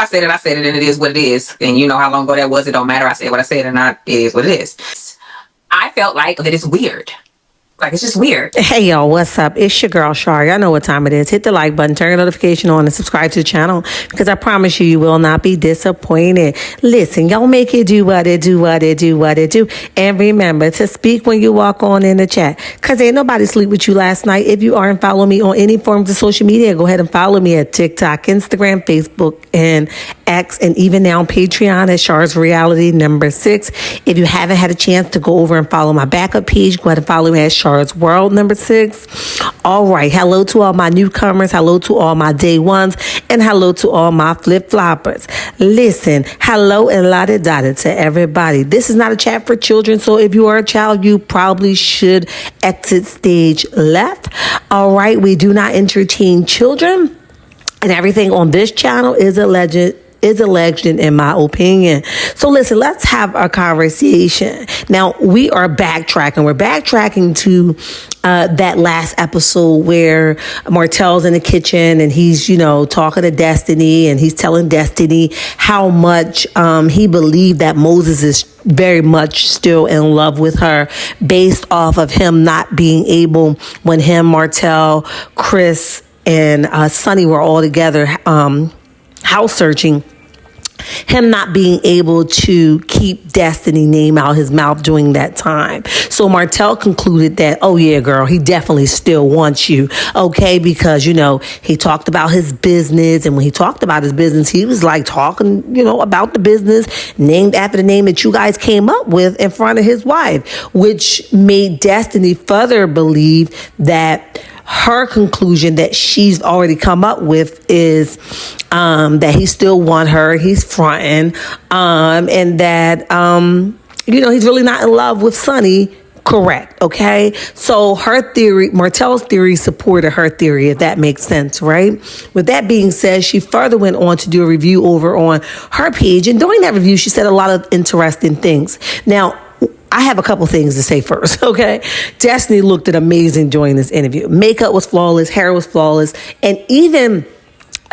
I said it, and it is what it is. And you know how long ago that was. It don't matter. I said what I said, and it is what it is. I felt like that it's weird. Like, it's just weird. Hey, y'all, what's up? It's your girl, Shar. Y'all know what time it is. Hit the like button, turn your notification on, and subscribe to the channel because I promise you, you will not be disappointed. Listen, y'all make it do what it do, what it do, what it do. And remember to speak when you walk on in the chat because ain't nobody sleep with you last night. If you aren't following me on any forms of social media, go ahead and follow me at TikTok, Instagram, Facebook, and X, and even now on Patreon at Shar's Reality number 6. If you haven't had a chance to go over and follow my backup page, go ahead and follow me at Shar's World number 6. All right. Hello to all my newcomers. Hello to all my day ones. And hello to all my flip-floppers. Listen, hello and la-da-da-da to everybody. This is not a chat for children, so if you are a child, you probably should exit stage left. All right. We do not entertain children, and everything on this channel is alleged in my opinion. So listen, let's have a conversation. Now, we are backtracking. We're backtracking to that last episode where Martell's in the kitchen and he's, talking to Destiny, and he's telling Destiny how much he believed that Moses is very much still in love with her based off of him not being able, when him, Martell, Chris, and Sunni were all together house searching, him not being able to keep Destiny name out his mouth during that time. So Martell concluded that, oh yeah, girl, he definitely still wants you. Okay. Because, he talked about his business. And when he talked about his business, he was like talking, about the business named after the name that you guys came up with in front of his wife, which made Destiny further believe that her conclusion that she's already come up with is that he still want her, he's fronting, and that, he's really not in love with Sunni. Correct. Okay. So her theory, Martell's theory, supported her theory, if that makes sense, right? With that being said, she further went on to do a review over on her page. And during that review, she said a lot of interesting things. Now, I have a couple things to say first, okay? Destiny looked amazing during this interview. Makeup was flawless, hair was flawless, and even,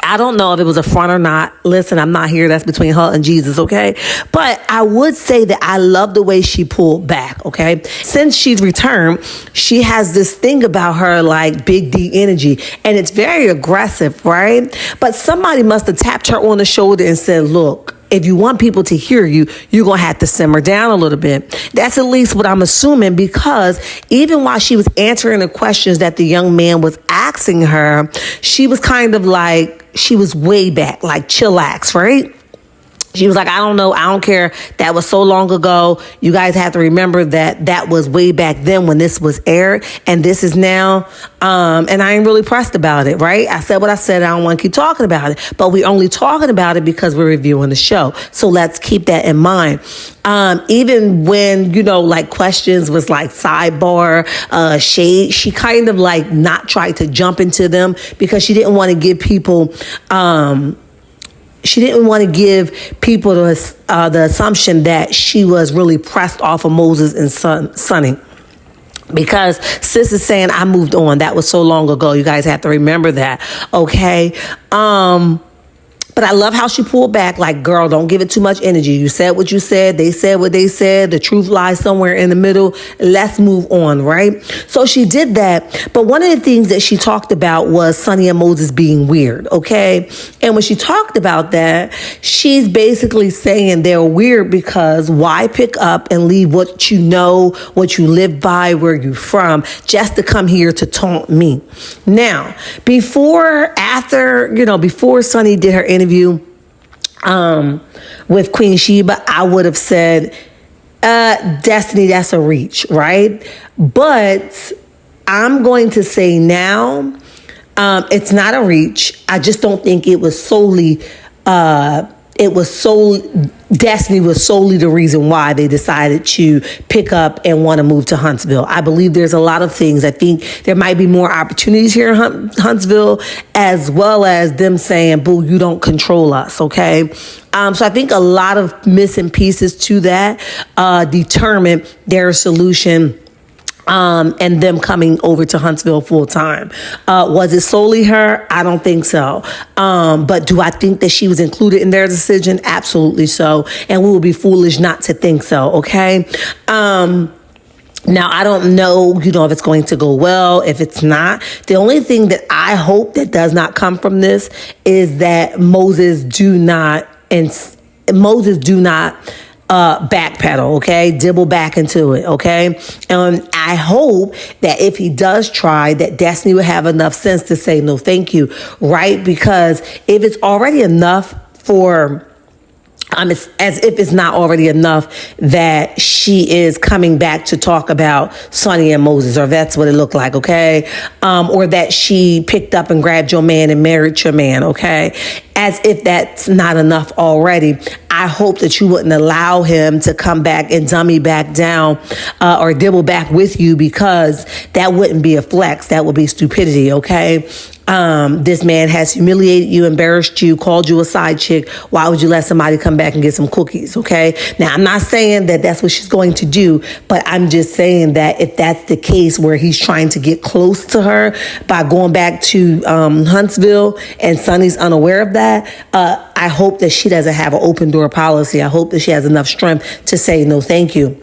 I don't know if it was a front or not. Listen, I'm not here. That's between her and Jesus, okay? But I would say that I love the way she pulled back, okay? Since she's returned, she has this thing about her like Big D energy, and it's very aggressive, right? But somebody must have tapped her on the shoulder and said, look, if you want people to hear you, you're going to have to simmer down a little bit. That's at least what I'm assuming, because even while she was answering the questions that the young man was asking her, she was kind of like, she was way back, like chillax, right? She was like, I don't know. I don't care. That was so long ago. You guys have to remember that that was way back then when this was aired. And this is now. And I ain't really pressed about it, right? I said what I said. I don't want to keep talking about it. But we're only talking about it because we're reviewing the show. So let's keep that in mind. Even when, like questions was like sidebar, shade, she kind of like not tried to jump into them because she didn't want to give people, the assumption that she was really pressed off of Moses and Sunni. Because sis is saying, I moved on. That was so long ago. You guys have to remember that. Okay. But I love how she pulled back. Like, girl, don't give it too much energy. You said what you said. They said what they said. The truth lies somewhere in the middle. Let's move on, right? So she did that. But one of the things that she talked about was Sunni and Moses being weird, okay? And when she talked about that, she's basically saying they're weird because why pick up and leave what you know, what you live by, where you're from, just to come here to taunt me. Now, before Sunni did her interview with Queen Sheba, I would have said, Destiny, that's a reach, right? But I'm going to say now, it's not a reach. I just don't think it was solely, Destiny was solely the reason why they decided to pick up and want to move to Huntsville. I believe there's a lot of things. I think there might be more opportunities here in Huntsville, as well as them saying, boo, you don't control us, okay? So I think a lot of missing pieces to that determine their solution and them coming over to Huntsville full time. Was it solely her? I don't think so. But do I think that she was included in their decision? Absolutely so. And we would be foolish not to think so, okay? Now, I don't know, if it's going to go well, if it's not. The only thing that I hope that does not come from this is that Moses do not backpedal, okay? Dibble back into it, okay? And I hope that if he does try, that Destiny will have enough sense to say no thank you, right? Because if it's already enough for... it's as if it's not already enough that she is coming back to talk about Sunni and Moses, or that's what it looked like, okay? Or that she picked up and grabbed your man and married your man, okay? As if that's not enough already, I hope that you wouldn't allow him to come back and dummy back down or dibble back with you, because that wouldn't be a flex. That would be stupidity, okay? This man has humiliated you, embarrassed you, called you a side chick. Why would you let somebody come back and get some cookies, okay? Now, I'm not saying that that's what she's going to do, but I'm just saying that if that's the case where he's trying to get close to her by going back to Huntsville and Sunny's unaware of that, I hope that she doesn't have an open door policy. I hope that she has enough strength to say no thank you.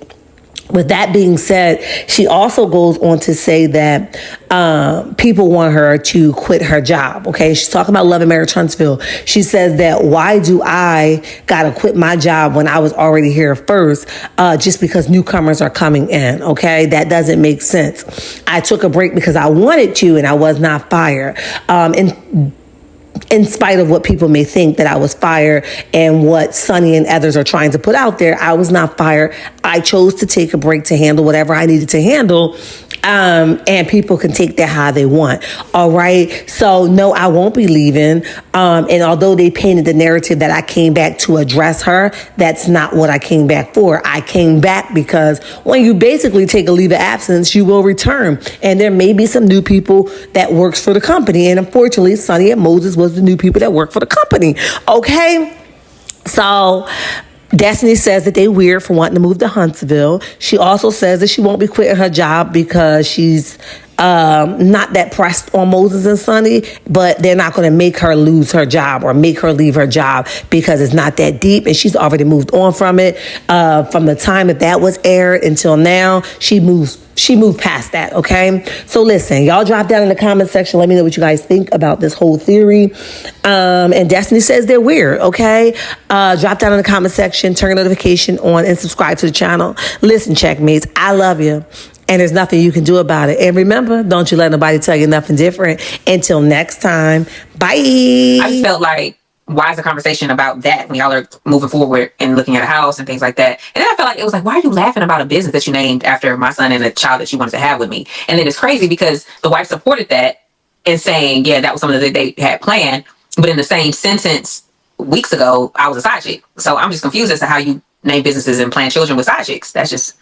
With that being said, she also goes on to say that people want her to quit her job, okay? She's talking about Love and Marriage Huntsville. She says that, why do I gotta quit my job when I was already here first, just because newcomers are coming in, okay? That doesn't make sense. I took a break because I wanted to, and I was not fired. In spite of what people may think that I was fired and what Sunny and others are trying to put out there, I was not fired. I chose to take a break to handle whatever I needed to handle. And people can take that how they want. All right. So no, I won't be leaving. And although they painted the narrative that I came back to address her, that's not what I came back for. I came back because when you basically take a leave of absence, you will return. And there may be some new people that works for the company. And unfortunately, Sunny and Moses was the new people that work for the company. Okay. So Destiny says that they weird for wanting to move to Huntsville. She also says that she won't be quitting her job because she's not that pressed on Moses and Sunny, but they're not going to make her lose her job or make her leave her job because it's not that deep, and she's already moved on from it. From the time that was aired until now, she moved past that, okay? So listen, y'all drop down in the comment section. Let me know what you guys think about this whole theory. And Destiny says they're weird, okay? Drop down in the comment section, turn your notification on, and subscribe to the channel. Listen, checkmates, I love you. And there's nothing you can do about it. And remember, don't you let nobody tell you nothing different. Until next time, bye. I just felt like, why is the conversation about that when y'all are moving forward and looking at a house and things like that? And then I felt like it was like, why are you laughing about a business that you named after my son and a child that you wanted to have with me? And then it's crazy because the wife supported that and saying, yeah, that was something that they had planned. But in the same sentence weeks ago, I was a side chick. So I'm just confused as to how you name businesses and plan children with side chicks. That's just...